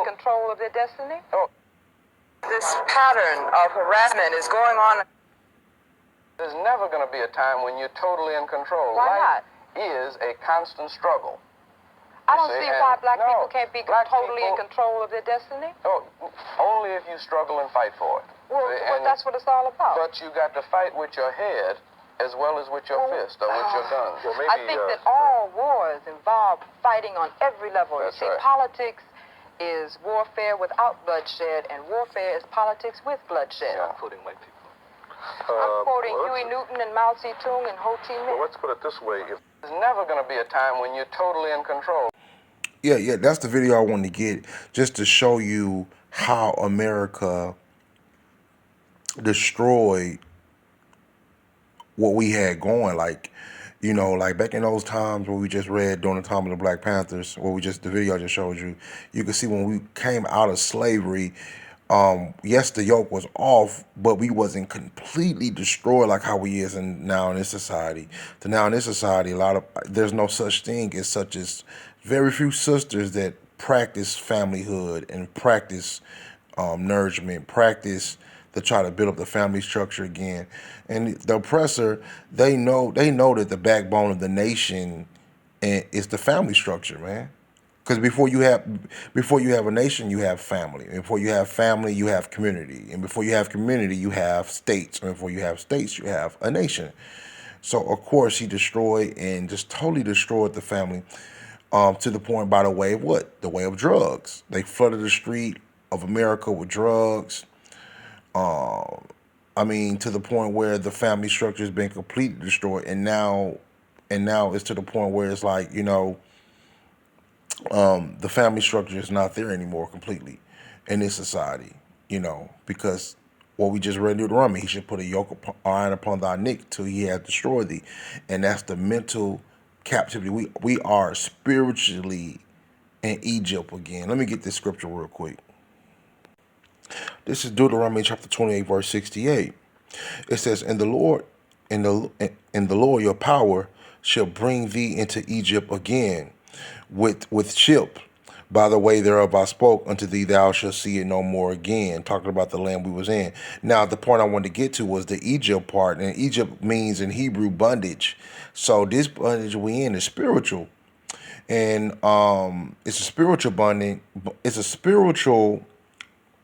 control of their destiny? Oh. This pattern of harassment is going on. There's never going to be a time when you're totally in control. Why not? Life is a constant struggle. I don't see why black people can't be totally in control of their destiny. Oh, only if you struggle and fight for it. Well, that's what it's all about. But you got to fight with your head as well as with your fist or with your guns. Well, maybe, I think that all wars involve fighting on every level. That's you see, right. Politics is warfare without bloodshed, and warfare is politics with bloodshed. Yeah. I'm quoting white people. I'm quoting Huey Newton and Mao Zedong and Ho Chi Minh. Well, let's put it this way. There's never going to be a time when you're totally in control. Yeah, that's the video I wanted to get, just to show you how America destroyed what we had going. Like, you know, like back in those times where we just read during the time of the Black Panthers, the video I just showed you, you can see when we came out of slavery, yes, the yoke was off, but we wasn't completely destroyed like how we is now in this society. So now in this society, there's no such thing as very few sisters that practice familyhood and practice nourishment, practice to try to build up the family structure again. And the oppressor, they know that the backbone of the nation is the family structure, man. Because before you have a nation, you have family. And before you have family, you have community. And before you have community, you have states. And before you have states, you have a nation. So of course he destroyed and just totally destroyed the family, to the point, by the way of what? The way of drugs. They flooded the street of America with drugs. I mean, to the point where the family structure has been completely destroyed, and now it's to the point where it's like, you know, the family structure is not there anymore completely in this society, you know, because what we just read in Deuteronomy, he should put a yoke of iron upon thy neck till he hath destroyed thee, and that's the mental captivity. We are spiritually in Egypt again. Let me get this scripture real quick. This is Deuteronomy chapter 28, verse 68. It says, "And the Lord, your power shall bring thee into Egypt again with ship. By the way thereof I spoke unto thee, thou shalt see it no more again." Talking about the land we was in. Now, the point I wanted to get to was the Egypt part, and Egypt means in Hebrew bondage. So this bondage we in is spiritual, and it's a spiritual bondage. It's a spiritual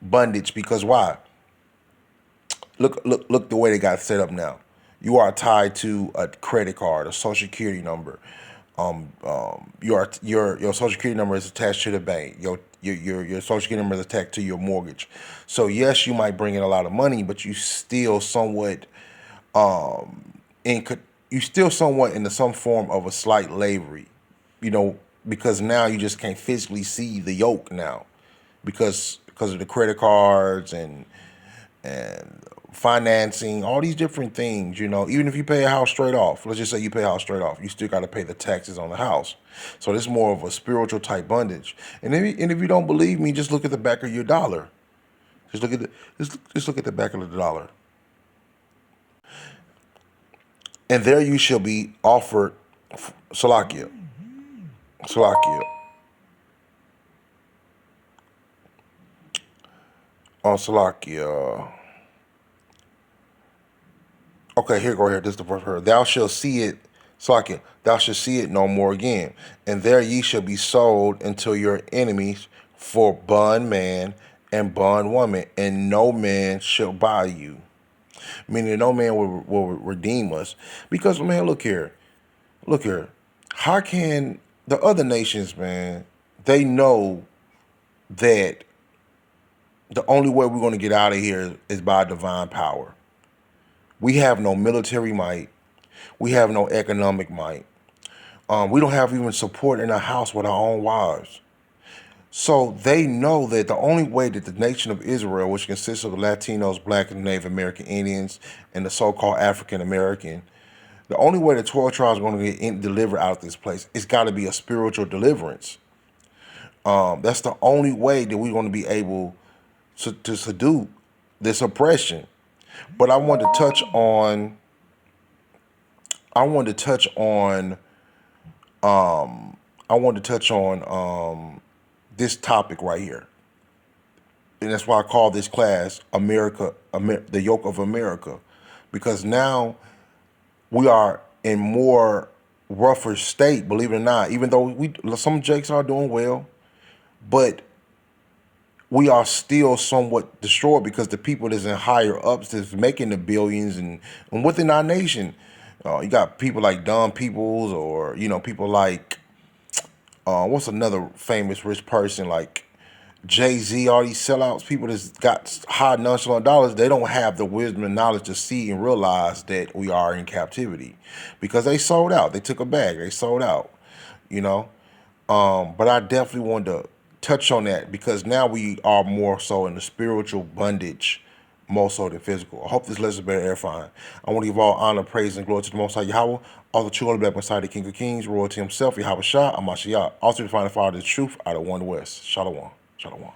bondage because why? Look the way they got set up now. You are tied to a credit card, a social security number. Your social security number is attached to the bank. Your social security number is attached to your mortgage. So yes, you might bring in a lot of money, but you still somewhat in some form of a slight slavery, you know, because now you just can't physically see the yoke now, because of the credit cards and financing, all these different things, you know. Even if you pay a house straight off, let's just say you pay a house straight off, you still got to pay the taxes on the house. So this is more of a spiritual type bondage. And if you don't believe me, just look at the back of your dollar. Just look at the back of the dollar. And there you shall be offered Salakia. On Salakia. Okay, go here. This is the verse here. Thou shalt see it, Salakia. Thou shalt see it no more again. And there ye shall be sold unto your enemies for bondman and bondwoman, and no man shall buy you. Meaning no man will redeem us. Because, man, look here. How can the other nations, man, they know that the only way we're going to get out of here is by divine power. We have no military might. We have no economic might. We don't have even support in our house with our own wives. So they know that the only way that the nation of Israel, which consists of the Latinos, Black and Native American Indians, and the so-called African American, the only way the 12 tribes are going to get delivered out of this place, it's got to be a spiritual deliverance. That's the only way that we're going to be able to subdue this oppression. But I want to touch on this topic right here. and that's why I call this class the Yoke of America, because now we are in more rougher state, believe it or not. Even though some jakes are doing well, but we are still somewhat destroyed because the people that's in higher ups that's making the billions and within our nation, you got people like Don Peoples, or people like what's another famous rich person like Jay-Z, all these sellouts, people that's got high nonchalant dollars, they don't have the wisdom and knowledge to see and realize that we are in captivity because they sold out. They took a bag. They sold out, you know. But I definitely wanted to touch on that because now we are more so in the spiritual bondage more so than physical. I hope this lesson is better edifying. I want to give all honor, praise, and glory to the Most High Yahweh, all the true Holy Black Messiah, the King of Kings, royalty himself, Yahweh Shah, Amashiach, also to find the Father, the truth out of one West. Shalom. Shalom.